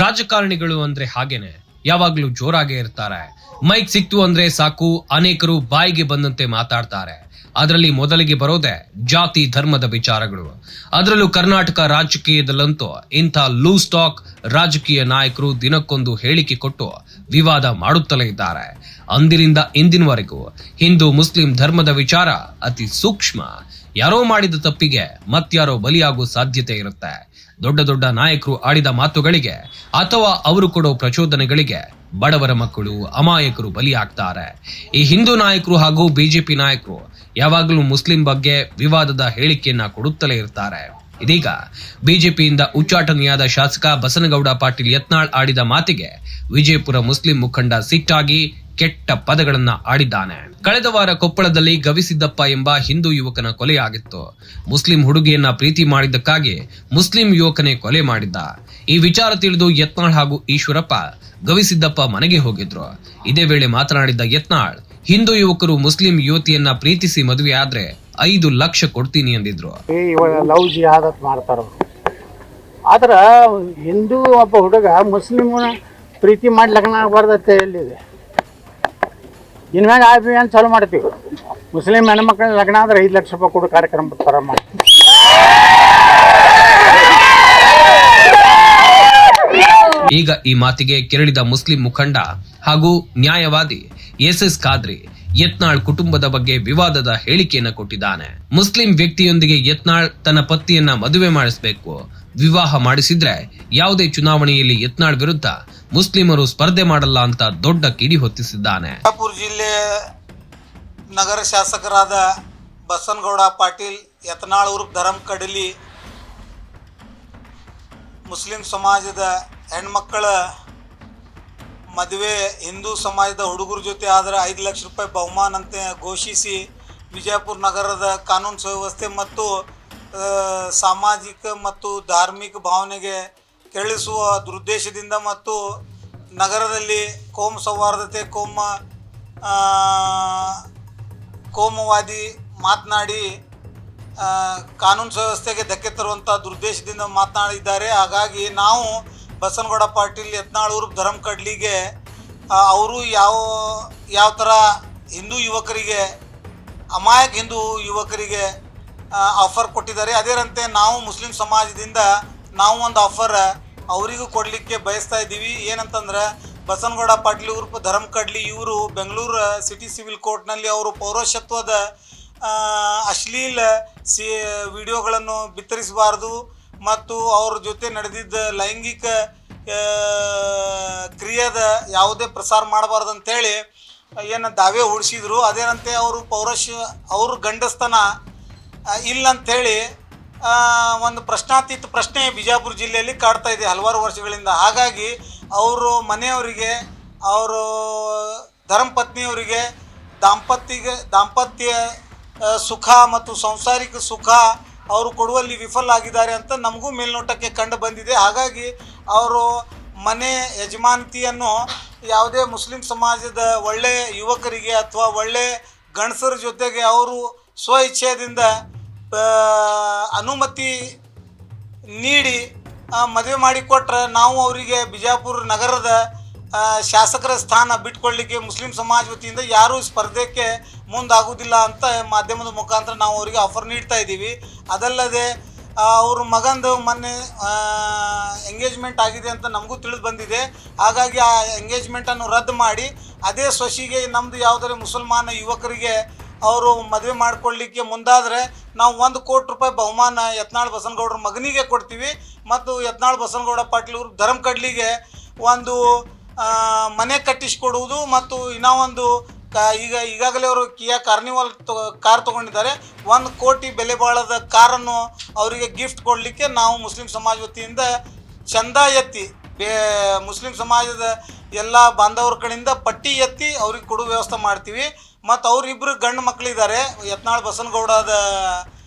ರಾಜಕಾರಣಿಗಳು ಅಂದ್ರೆ ಹಾಗೇನೆ, ಯಾವಾಗ್ಲೂ ಜೋರಾಗೆ ಇರ್ತಾರೆ. ಮೈಕ್ ಸಿಕ್ತು ಅಂದ್ರೆ ಸಾಕು, ಅನೇಕರು ಬಾಯಿಗೆ ಬಂದಂತೆ ಮಾತಾಡ್ತಾರೆ. ಅದರಲ್ಲಿ ಮೊದಲಿಗೆ ಬರೋದೆ ಜಾತಿ ಧರ್ಮದ ವಿಚಾರಗಳು. ಅದರಲ್ಲೂ ಕರ್ನಾಟಕ ರಾಜಕೀಯದಲ್ಲಂತೂ ಇಂಥ ಲೂಸ್ ಟಾಕ್ ರಾಜಕೀಯ ನಾಯಕರು ದಿನಕ್ಕೊಂದು ಹೇಳಿಕೆ ಕೊಟ್ಟು ವಿವಾದ ಮಾಡುತ್ತಲೇ ಇದ್ದಾರೆ. ಅಂದಿನಿಂದ ಇಂದಿನವರೆಗೂ ಹಿಂದೂ ಮುಸ್ಲಿಂ ಧರ್ಮದ ವಿಚಾರ ಅತಿ ಸೂಕ್ಷ್ಮ. ಯಾರೋ ಮಾಡಿದ ತಪ್ಪಿಗೆ ಮತ್ಯಾರೋ ಬಲಿಯಾಗುವ ಸಾಧ್ಯತೆ ಇರುತ್ತೆ. ದೊಡ್ಡ ದೊಡ್ಡ ನಾಯಕರು ಆಡಿದ ಮಾತುಗಳಿಗೆ ಅಥವಾ ಅವರು ಕೊಡೋ ಪ್ರಚೋದನೆಗಳಿಗೆ ಬಡವರ ಮಕ್ಕಳು, ಅಮಾಯಕರು ಬಲಿಯಾಗ್ತಾರೆ. ಈ ಹಿಂದೂ ನಾಯಕರು ಹಾಗೂ ಬಿಜೆಪಿ ನಾಯಕರು ಯಾವಾಗಲೂ ಮುಸ್ಲಿಂ ಬಗ್ಗೆ ವಿವಾದದ ಹೇಳಿಕೆಯನ್ನ ಕೊಡುತ್ತಲೇ ಇರ್ತಾರೆ. ಇದೀಗ ಬಿಜೆಪಿಯಿಂದ ಉಚ್ಚಾಟನೆಯಾದ ಶಾಸಕ ಬಸನಗೌಡ ಪಾಟೀಲ್ ಯತ್ನಾಳ್ ಆಡಿದ ಮಾತಿಗೆ ವಿಜಯಪುರ ಮುಸ್ಲಿಂ ಮುಖಂಡ ಸಿಟ್ಟಾಗಿ ಕೆಟ್ಟ ಪದಗಳನ್ನ ಆಡಿದ್ದಾನೆ. ಕಳೆದ ವಾರ ಕೊಪ್ಪಳದಲ್ಲಿ ಗವಿಸಿದ್ದಪ್ಪ ಎಂಬ ಹಿಂದೂ ಯುವಕನ ಕೊಲೆಯಾಗಿತ್ತು. ಮುಸ್ಲಿಂ ಹುಡುಗಿಯನ್ನ ಪ್ರೀತಿ ಮಾಡಿದ್ದಕ್ಕಾಗಿ ಮುಸ್ಲಿಂ ಯುವಕನೇ ಕೊಲೆ ಮಾಡಿದ್ದ. ಈ ವಿಚಾರ ತಿಳಿದು ಯತ್ನಾಳ್ ಹಾಗೂ ಈಶ್ವರಪ್ಪ ಗವಿಸಿದ್ದಪ್ಪ ಮನೆಗೆ ಹೋಗಿದ್ರು. ಇದೇ ವೇಳೆ ಮಾತನಾಡಿದ್ದ ಯತ್ನಾಳ್, ಹಿಂದೂ ಯುವಕರು ಮುಸ್ಲಿಂ ಯುವತಿಯನ್ನ ಪ್ರೀತಿಸಿ ಮದುವೆ ಆದ್ರೆ 5 ಲಕ್ಷ ಕೊಡ್ತೀನಿ ಎಂದಿದ್ರು. ಲವ್ ಜಿಹಾದತ್ ಮಾಡ್ತಾರ. ಆದ್ರ ಹಿಂದೂ ಒಬ್ಬ ಹುಡುಗ ಮುಸ್ಲಿಮ್ನ ಪ್ರೀತಿ ಮಾಡಿ ಲಗ್ನ ಆಗಬಾರ್ದತ್ತೆ ಎಲ್ಲಿದೆ? ಇನ್ಮ್ಯಾಗ ಅಭಿಯಾನ ಚಾಲು ಮಾಡ್ತೀವಿ. ಮುಸ್ಲಿಂ ಹೆಣ್ಮಕ್ಳ ಲಗ್ನ ಆದ್ರೆ 5 ಲಕ್ಷ ರೂಪಾಯಿ ಕೊಡೋ ಕಾರ್ಯಕ್ರಮ ಪ್ರಾರಂಭ ಮಾಡ್ತೀವಿ. ಈಗ ಈ ಮಾತಿಗೆ ಕೆರಳಿದ ಮುಸ್ಲಿಂ ಮುಖಂಡ ಹಾಗೂ ನ್ಯಾಯವಾದಿ ಎಸ್ ಖಾದ್ರಿ ಯತ್ನಾಳ್ ಕುಟುಂಬದ ಬಗ್ಗೆ ವಿವಾದದ ಹೇಳಿಕೆಯನ್ನ ಕೊಟ್ಟಿದ್ದಾನೆ. ಮುಸ್ಲಿಂ ವ್ಯಕ್ತಿಯೊಂದಿಗೆ ಯತ್ನಾಳ್ ತನ್ನ ಪತ್ನಿಯನ್ನ ಮದುವೆ ಮಾಡಿಸಬೇಕು, ವಿವಾಹ ಮಾಡಿಸಿದ್ರೆ ಯಾವುದೇ ಚುನಾವಣೆಯಲ್ಲಿ ಯತ್ನಾಳ್ ವಿರುದ್ಧ ಮುಸ್ಲಿಮರು ಸ್ಪರ್ಧೆ ಮಾಡಲ್ಲ ಅಂತ ದೊಡ್ಡ ಕಿಡಿ ಹೊತ್ತಿಸಿದ್ದಾನೆ. ಬಿಜಾಪುರ ಜಿಲ್ಲೆ ನಗರ ಶಾಸಕರಾದ ಬಸನಗೌಡ ಪಾಟೀಲ್ ಯತ್ನಾಳ್ ಉರ್ಫ್ ಧರಮ್ ಕಡಲಿ ಮುಸ್ಲಿಂ ಸಮಾಜದ ಹೆಣ್ಮಕ್ಕಳ ಮದುವೆ ಹಿಂದೂ ಸಮಾಜದ ಹುಡುಗರ ಜೊತೆ ಆದರೆ 5 ಲಕ್ಷ ರೂಪಾಯಿ ಬಹುಮಾನ ಅಂತ ಘೋಷಿಸಿ ವಿಜಯಪುರ ನಗರದ ಕಾನೂನು ಸುವ್ಯವಸ್ಥೆ ಮತ್ತು ಸಾಮಾಜಿಕ ಮತ್ತು ಧಾರ್ಮಿಕ ಭಾವನೆಗೆ ಕೆರಳಿಸುವ ದುರುದ್ದೇಶದಿಂದ ಮತ್ತು ನಗರದಲ್ಲಿ ಕೋಮು ಸೌಹಾರ್ದತೆ ಕೋಮುವಾದಿ ಮಾತನಾಡಿ ಕಾನೂನು ಸುವ್ಯವಸ್ಥೆಗೆ ಧಕ್ಕೆ ತರುವಂಥ ದುರುದ್ದೇಶದಿಂದ ಮಾತನಾಡಿದ್ದಾರೆ. ಹಾಗಾಗಿ ನಾವು ಬಸನಗೌಡ ಪಾಟೀಲ್ ಯತ್ನಾಳ್ ಉರ್ಫ್ ಧರಮ್ ಕಡ್ಲಿಗೆ ಅವರು ಯಾವ ಥರ ಹಿಂದೂ ಯುವಕರಿಗೆ, ಅಮಾಯಕ ಹಿಂದೂ ಯುವಕರಿಗೆ ಆಫರ್ ಕೊಟ್ಟಿದ್ದಾರೆ, ಅದರಂತೆ ನಾವು ಮುಸ್ಲಿಂ ಸಮಾಜದಿಂದ ನಾವು ಒಂದು ಆಫರ್ ಅವರಿಗೂ ಕೊಡಲಿಕ್ಕೆ ಬಯಸ್ತಾ ಇದ್ದೀವಿ. ಏನಂತಂದ್ರೆ ಬಸನಗೌಡ ಪಾಟೀಲ್ ಉರ್ಫ್ ಧರಮ್ ಕಡ್ಲಿ ಇವರು ಬೆಂಗಳೂರು ಸಿಟಿ ಸಿವಿಲ್ ಕೋರ್ಟ್ನಲ್ಲಿ ಅವರು ಪೌರಶತ್ವದ ಅಶ್ಲೀಲ ವಿಡಿಯೋಗಳನ್ನು ಬಿತ್ತರಿಸಬಾರ್ದು ಮತ್ತು ಅವ್ರ ಜೊತೆ ನಡೆದಿದ್ದ ಲೈಂಗಿಕ ಕ್ರಿಯೆದ ಯಾವುದೇ ಪ್ರಸಾರ ಮಾಡಬಾರ್ದು ಅಂತೇಳಿ ಏನು ದಾವೆ ಹೂಡಿಸಿದ್ರು. ಅದೇನಂತೆ ಅವರು ಗಂಡಸ್ತನ ಇಲ್ಲಂಥೇಳಿ ಒಂದು ಪ್ರಶ್ನಾತೀತ ಪ್ರಶ್ನೆ ಬಿಜಾಪುರ ಜಿಲ್ಲೆಯಲ್ಲಿ ಕಾಡ್ತಾ ಇದೆ ಹಲವಾರು ವರ್ಷಗಳಿಂದ. ಹಾಗಾಗಿ ಅವರು ಮನೆಯವರಿಗೆ, ಅವರು ಧರ್ಮಪತ್ನಿಯವರಿಗೆ ದಾಂಪತ್ಯ ಸುಖ ಮತ್ತು ಸಾಂಸಾರಿಕ ಸುಖ ಅವರು ಕೊಡುವಲ್ಲಿ ವಿಫಲ ಆಗಿದ್ದಾರೆ ಅಂತ ನಮಗೂ ಮೇಲ್ನೋಟಕ್ಕೆ ಕಂಡು ಬಂದಿದೆ. ಹಾಗಾಗಿ ಅವರು ಮನೆ ಯಜಮಾನತಿಯನ್ನು ಯಾವುದೇ ಮುಸ್ಲಿಂ ಸಮಾಜದ ಒಳ್ಳೆಯ ಯುವಕರಿಗೆ ಅಥವಾ ಒಳ್ಳೆಯ ಗಂಡಸರ ಜೊತೆಗೆ ಅವರು ಸ್ವ ಇಚ್ಛೆಯಿಂದ ಅನುಮತಿ ನೀಡಿ ಮದುವೆ ಮಾಡಿಕೊಟ್ರೆ ನಾವು ಅವರಿಗೆ ಬಿಜಾಪುರ ನಗರದ ಶಾಸಕರ ಸ್ಥಾನ ಬಿಟ್ಕೊಳ್ಳಿಕ್ಕೆ ಮುಸ್ಲಿಂ ಸಮಾಜ ವತಿಯಿಂದ ಯಾರೂ ಸ್ಪರ್ಧೆಗೆ ಮುಂದಾಗೋದಿಲ್ಲ ಅಂತ ಮಾಧ್ಯಮದ ಮುಖಾಂತರ ನಾವು ಅವರಿಗೆ ಆಫರ್ ನೀಡ್ತಾ ಇದ್ದೀವಿ. ಅದಲ್ಲದೆ ಅವ್ರ ಮಗಂದು ಮೊನ್ನೆ ಎಂಗೇಜ್ಮೆಂಟ್ ಆಗಿದೆ ಅಂತ ನಮಗೂ ತಿಳಿದು ಬಂದಿದೆ. ಹಾಗಾಗಿ ಆ ಎಂಗೇಜ್ಮೆಂಟನ್ನು ರದ್ದು ಮಾಡಿ ಅದೇ ಸೊಸಿಗೆ ನಮ್ಮದು ಯಾವುದಾದ್ರು ಮುಸಲ್ಮಾನ ಯುವಕರಿಗೆ ಅವರು ಮದುವೆ ಮಾಡಿಕೊಳ್ಳಿಕ್ಕೆ ಮುಂದಾದರೆ ನಾವು 1 ಕೋಟಿ ರೂಪಾಯಿ ಬಹುಮಾನ ಯತ್ನಾಳ್ ಬಸನಗೌಡರ ಮಗನಿಗೆ ಕೊಡ್ತೀವಿ ಮತ್ತು ಯತ್ನಾಳ್ ಬಸನಗೌಡ ಪಾಟೀಲ್ ಅವರು ಧರಮ್ ಕಡ್ಲಿಗೆ ಒಂದು ಮನೆ ಕಟ್ಟಿಸಿಕೊಡುವುದು ಮತ್ತು ಇನ್ನೂ ಒಂದು ಈಗಾಗಲೇ ಅವರು ಕಿಯಾ ಕಾರ್ನಿವಾಲ್ ಕಾರ್ ತೊಗೊಂಡಿದ್ದಾರೆ. 1 ಕೋಟಿ ಬೆಲೆ ಬಾಳದ ಕಾರನ್ನು ಅವರಿಗೆ ಗಿಫ್ಟ್ ಕೊಡಲಿಕ್ಕೆ ನಾವು ಮುಸ್ಲಿಂ ಸಮಾಜ ವತಿಯಿಂದ ಚಂದ ಎತ್ತಿ ಮುಸ್ಲಿಂ ಸಮಾಜದ ಎಲ್ಲ ಬಾಂಧವರ ಕಡೆಯಿಂದ ಪಟ್ಟಿ ಎತ್ತಿ ಅವ್ರಿಗೆ ಕೊಡೋ ವ್ಯವಸ್ಥೆ ಮಾಡ್ತೀವಿ. ಮತ್ತು ಅವರಿಬ್ಬರು ಗಂಡು ಮಕ್ಕಳಿದ್ದಾರೆ. ಯತ್ನಾಳ್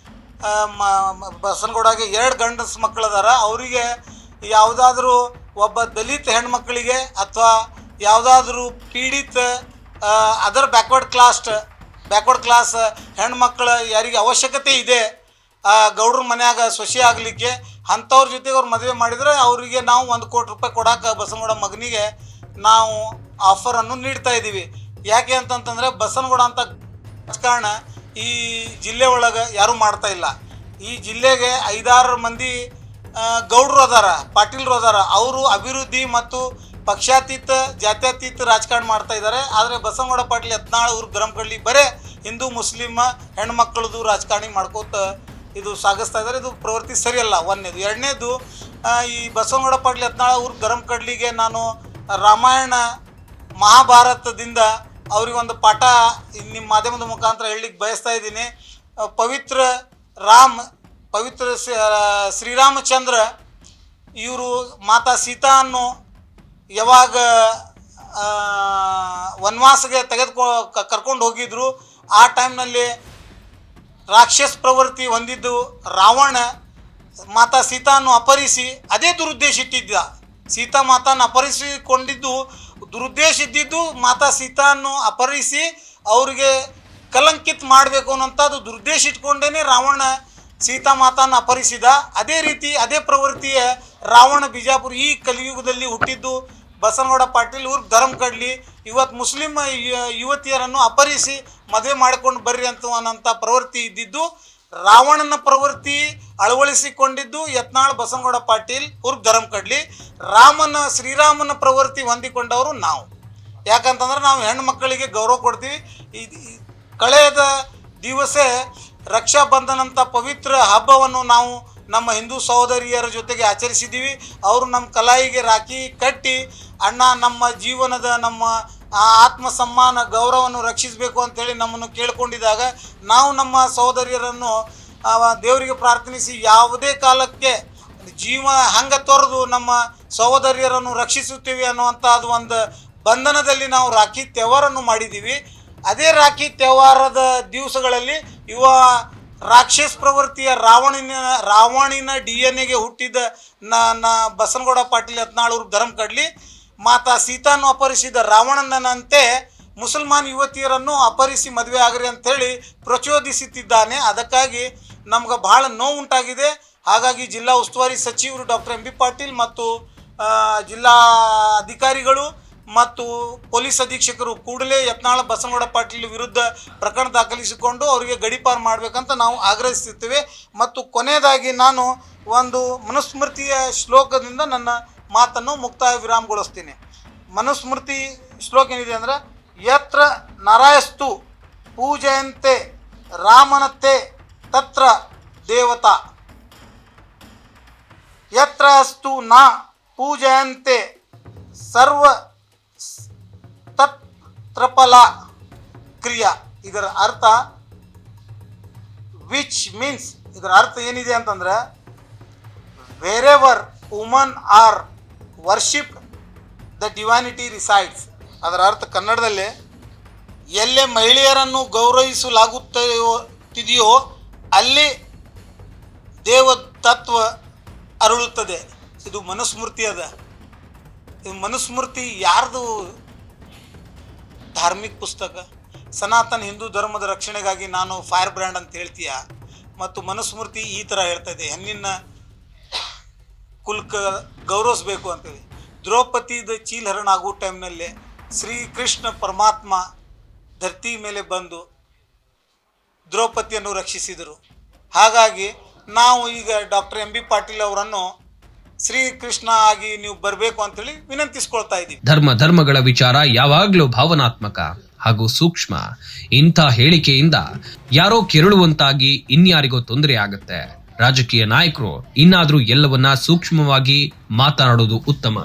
ಬಸನಗೌಡಗೆ 2 ಗಂಡಸು ಮಕ್ಕಳಿದ್ದಾರೆ. ಅವರಿಗೆ ಯಾವುದಾದ್ರೂ ಒಬ್ಬ ದಲಿತ ಹೆಣ್ಮಕ್ಕಳಿಗೆ ಅಥವಾ ಯಾವುದಾದ್ರೂ ಪೀಡಿತ ಅದರ್ ಬ್ಯಾಕ್ವರ್ಡ್ ಕ್ಲಾಸ್ ಹೆಣ್ಮಕ್ಳು ಯಾರಿಗೆ ಅವಶ್ಯಕತೆ ಇದೆ ಗೌಡ್ರ ಮನ್ಯಾಗ ಸೊಸೆ ಆಗಲಿಕ್ಕೆ ಅಂಥವ್ರ ಜೊತೆಗೆ ಅವ್ರು ಮದುವೆ ಮಾಡಿದರೆ ಅವರಿಗೆ ನಾವು 1 ಕೋಟಿ ರೂಪಾಯಿ ಕೊಡೋಕೆ ಬಸನಗೌಡ ಮಗನಿಗೆ ನಾವು ಆಫರನ್ನು ನೀಡ್ತಾ ಇದ್ದೀವಿ. ಯಾಕೆ ಅಂತಂತಂದರೆ ಬಸನಗೌಡ ಅಂತ ರಾಜಕಾರಣ ಈ ಜಿಲ್ಲೆ ಒಳಗೆ ಯಾರೂ ಮಾಡ್ತಾ ಇಲ್ಲ. ಈ ಜಿಲ್ಲೆಗೆ 5-6 ಮಂದಿ ಗೌಡ್ರು ಅದಾರ, ಪಾಟೀಲ್ರು ಅದಾರ. ಅವರು ಅಭಿವೃದ್ಧಿ ಮತ್ತು ಪಕ್ಷಾತೀತ ಜಾತ್ಯತೀತ ರಾಜಕಾರಣ ಮಾಡ್ತಾ ಇದ್ದಾರೆ. ಆದರೆ ಬಸನಗೌಡ ಪಾಟೀಲ್ ಯತ್ನಾಳ್ ಅವ್ರ ಗರಮಕಡ್ಲಿ ಬರೇ ಹಿಂದೂ ಮುಸ್ಲಿಮ್ ಹೆಣ್ಮಕ್ಳದು ರಾಜಕಾರಣ ಮಾಡ್ಕೋತ ಇದು ಸಾಗಿಸ್ತಾ ಇದ್ದಾರೆ. ಇದು ಪ್ರವೃತ್ತಿ ಸರಿಯಲ್ಲ. 1ನೇದು. 2ನೇದು, ಈ ಬಸನಗೌಡ ಪಾಟೀಲ್ ಯತ್ನಾಳ್ ಅವ್ರ ಗರಮಕಡ್ಲಿಗೆ ನಾನು ರಾಮಾಯಣ ಮಹಾಭಾರತದಿಂದ ಅವ್ರಿಗೊಂದು ಪಾಠ ನಿಮ್ಮ ಮಾಧ್ಯಮದ ಮುಖಾಂತರ ಹೇಳಲಿಕ್ಕೆ ಬಯಸ್ತಾ ಇದ್ದೀನಿ. ಪವಿತ್ರ ಶ್ರೀರಾಮಚಂದ್ರ ಇವರು ಮಾತಾ ಸೀತಾನ್ನು ಯಾವಾಗ ವನವಾಸಗೆ ಕರ್ಕೊಂಡು ಹೋಗಿದ್ರು, ಆ ಟೈಮ್ನಲ್ಲಿ ರಾಕ್ಷಸ ಪ್ರವೃತ್ತಿ ಹೊಂದಿದ್ದು ರಾವಣ ಮಾತಾ ಸೀತಾನ್ನು ಅಪಹರಿಸಿ ಅದೇ ದುರುದ್ದೇಶ ಇಟ್ಟಿದ್ದ. ಸೀತಾ ಮಾತಾನ ಅಪಹರಿಸಿಕೊಂಡಿದ್ದು ದುರುದ್ದೇಶ ಇದ್ದಿದ್ದು ಮಾತಾ ಸೀತಾನ್ನು ಅಪಹರಿಸಿ ಅವ್ರಿಗೆ ಕಲಂಕಿತ ಮಾಡಬೇಕು ಅನ್ನೋಂಥದ್ದು ದುರುದ್ದೇಶ ಇಟ್ಕೊಂಡೇ ರಾವಣ ಸೀತಾ ಮಾತಾನ ಅಪಹರಿಸಿದ. ಅದೇ ರೀತಿ ಅದೇ ಪ್ರವೃತ್ತಿಯ ರಾವಣ ಬಿಜಾಪುರ ಈ ಕಲಿಯುಗದಲ್ಲಿ ಹುಟ್ಟಿದ್ದು ಬಸನಗೌಡ ಪಾಟೀಲ್ ಊರ್ ಧರ್ಮಕಡ್ಲಿ ಇವತ್ತು ಮುಸ್ಲಿಂ ಯುವತಿಯರನ್ನು ಅಪಹರಿಸಿ ಮದುವೆ ಮಾಡಿಕೊಂಡು ಬರ್ರಿ ಅನ್ನೋಂಥ ಪ್ರವೃತ್ತಿ ಇದ್ದಿದ್ದು ರಾವಣನ ಪ್ರವೃತ್ತಿ ಅಳವಡಿಸಿಕೊಂಡಿದ್ದು ಯತ್ನಾಳ್ ಬಸನಗೌಡ ಪಾಟೀಲ್ ಊರ್ ಧರ್ಮಕಡ್ಲಿ. ಶ್ರೀರಾಮನ ಪ್ರವೃತ್ತಿ ಹೊಂದಿಕೊಂಡವರು ನಾವು. ಯಾಕಂತಂದ್ರೆ ನಾವು ಹೆಣ್ಣು ಮಕ್ಕಳಿಗೆ ಗೌರವ ಕೊಡ್ತೀವಿ. ಕಳೆದ ದಿವಸ ರಕ್ಷಾಬಂಧನ ಅಂತ ಪವಿತ್ರ ಹಬ್ಬವನ್ನು ನಾವು ನಮ್ಮ ಹಿಂದೂ ಸಹೋದರಿಯರ ಜೊತೆಗೆ ಆಚರಿಸಿದ್ದೀವಿ. ಅವರು ನಮ್ಮ ಕಲಾಯಿಗೆ ರಾಖಿ ಕಟ್ಟಿ ಅಣ್ಣ ನಮ್ಮ ಜೀವನದ ನಮ್ಮ ಆತ್ಮ ಸಮ್ಮಾನ ಗೌರವವನ್ನು ರಕ್ಷಿಸಬೇಕು ಅಂತೇಳಿ ನಮ್ಮನ್ನು ಕೇಳಿಕೊಂಡಿದ್ದಾಗ ನಾವು ನಮ್ಮ ಸಹೋದರಿಯರನ್ನು ದೇವರಿಗೆ ಪ್ರಾರ್ಥನಿಸಿ ಯಾವುದೇ ಕಾಲಕ್ಕೆ ಜೀವ ಹಂಗೆ ತೊರೆದು ನಮ್ಮ ಸಹೋದರಿಯರನ್ನು ರಕ್ಷಿಸುತ್ತೀವಿ ಅನ್ನುವಂಥದ್ದು ಒಂದು ಬಂಧನದಲ್ಲಿ ನಾವು ರಾಖಿ ತ್ಯವಹಾರನ್ನು ಮಾಡಿದ್ದೀವಿ. ಅದೇ ರಾಖಿ ತ್ಯವಹಾರದ ದಿವಸಗಳಲ್ಲಿ ರಾಕ್ಷಸ ಪ್ರವೃತ್ತಿಯ ರಾವಣಿನ DNA ಹುಟ್ಟಿದ ಬಸನಗೌಡ ಪಾಟೀಲ್ ಯತ್ನಾಳ್ ಅವ್ರ ಧರ್ಮಕಡ್ಲಿ ಮಾತಾ ಸೀತಾನ್ನು ಅಪಹರಿಸಿದ ರಾವಣನಂತೆ ಮುಸಲ್ಮಾನ್ ಯುವತಿಯರನ್ನು ಅಪಹರಿಸಿ ಮದುವೆ ಆಗ್ರಿ ಅಂಥೇಳಿ ಪ್ರಚೋದಿಸುತ್ತಿದ್ದಾನೆ. ಅದಕ್ಕಾಗಿ ನಮ್ಗೆ ಭಾಳ ನೋವು ಉಂಟಾಗಿದೆ. ಹಾಗಾಗಿ ಜಿಲ್ಲಾ ಉಸ್ತುವಾರಿ ಸಚಿವರು ಡಾಕ್ಟರ್ MB ಪಾಟೀಲ್ ಮತ್ತು ಜಿಲ್ಲಾ ಅಧಿಕಾರಿಗಳು ಮತ್ತು ಪೊಲೀಸ್ ಅಧೀಕ್ಷಕರು ಕೂಡಲೇ ಯತ್ನಾಳ್ ಬಸನಗೌಡ ಪಾಟೀಲ್ ವಿರುದ್ಧ ಪ್ರಕರಣ ದಾಖಲಿಸಿಕೊಂಡು ಅವರಿಗೆ ಗಡೀಪಾರು ಮಾಡಬೇಕಂತ ನಾವು ಆಗ್ರಹಿಸುತ್ತೇವೆ. ಮತ್ತು ಕೊನೆಯದಾಗಿ ನಾನು ಒಂದು ಮನುಸ್ಮೃತಿಯ ಶ್ಲೋಕದಿಂದ ನನ್ನ ಮಾತನ್ನು ಮುಕ್ತಾಯ ವಿರಾಮಗೊಳಿಸ್ತೀನಿ. ಮನುಸ್ಮೃತಿ ಶ್ಲೋಕ ಏನಿದೆ ಅಂದರೆ, ಯತ್ರ ನರಯಸ್ತು ಪೂಜಯಂತೆ ರಾಮನತೆ ತತ್ರ ದೇವತಾ, ಯತ್ರ ಅಸ್ತು ನ ಪೂಜಯಂತೆ ಸರ್ವ ತತ್ರಫಲ ಕ್ರಿಯಾ. ಇದರ ಅರ್ಥ ವಿಚ್ ಮೀನ್ಸ್, ಇದರ ಅರ್ಥ ಏನಿದೆ ಅಂತಂದ್ರೆ, wherever woman are worship the divinity resides. ಅದರ ಅರ್ಥ ಕನ್ನಡದಲ್ಲಿ, ಎಲ್ಲೇ ಮಹಿಳೆಯರನ್ನು ಗೌರವಿಸಲಾಗುತ್ತಿದೆಯೋ ಅಲ್ಲಿ ದೇವತತ್ವ ಅರಳುತ್ತದೆ. ಇದು ಮನುಸ್ಮೃತಿ ಅದ. ಇದು ಮನುಸ್ಮೃತಿ ಯಾರ್ದು ಧಾರ್ಮಿಕ ಪುಸ್ತಕ? ಸನಾತನ ಹಿಂದೂ ಧರ್ಮದ ರಕ್ಷಣೆಗಾಗಿ ನಾನು ಫೈರ್ ಬ್ರ್ಯಾಂಡ್ ಅಂತ ಹೇಳ್ತೀಯ. ಮತ್ತು ಮನುಸ್ಮೃತಿ ಈ ಥರ ಹೇಳ್ತಾ ಇದೆ, ಹೆಣ್ಣಿನ ಕುಲ್ಕ ಗೌರವಿಸ್ಬೇಕು ಅಂತೇಳಿ. ದ್ರೌಪದಿದ ಚೀಲಹರಣ ಆಗೋ ಟೈಮ್ನಲ್ಲಿ ಶ್ರೀಕೃಷ್ಣ ಪರಮಾತ್ಮ ಧರ್ತಿ ಮೇಲೆ ಬಂದು ದ್ರೌಪದಿಯನ್ನು ರಕ್ಷಿಸಿದರು. ಹಾಗಾಗಿ ನಾವು ಈಗ ಡಾಕ್ಟರ್ MB ಪಾಟೀಲ್ ಅವರನ್ನು ಶ್ರೀಕೃಷ್ಣ ಆಗಿ ನೀವು ಬರಬೇಕು ಅಂತೇಳಿ ವಿನಂತಿಸ್ಕೊಳ್ತಾ ಇದ್ದೀವಿ. ಧರ್ಮಗಳ ವಿಚಾರ ಯಾವಾಗಲೂ ಭಾವನಾತ್ಮಕ ಹಾಗೂ ಸೂಕ್ಷ್ಮ. ಇಂಥ ಹೇಳಿಕೆಯಿಂದ ಯಾರೋ ಕೆರಳುವಂತಾಗಿ ಇನ್ಯಾರಿಗೋ ತೊಂದರೆ ಆಗುತ್ತೆ. ರಾಜಕೀಯ ನಾಯಕರು ಇನ್ನಾದ್ರೂ ಎಲ್ಲವನ್ನ ಸೂಕ್ಷ್ಮವಾಗಿ ಮಾತನಾಡೋದು ಉತ್ತಮ.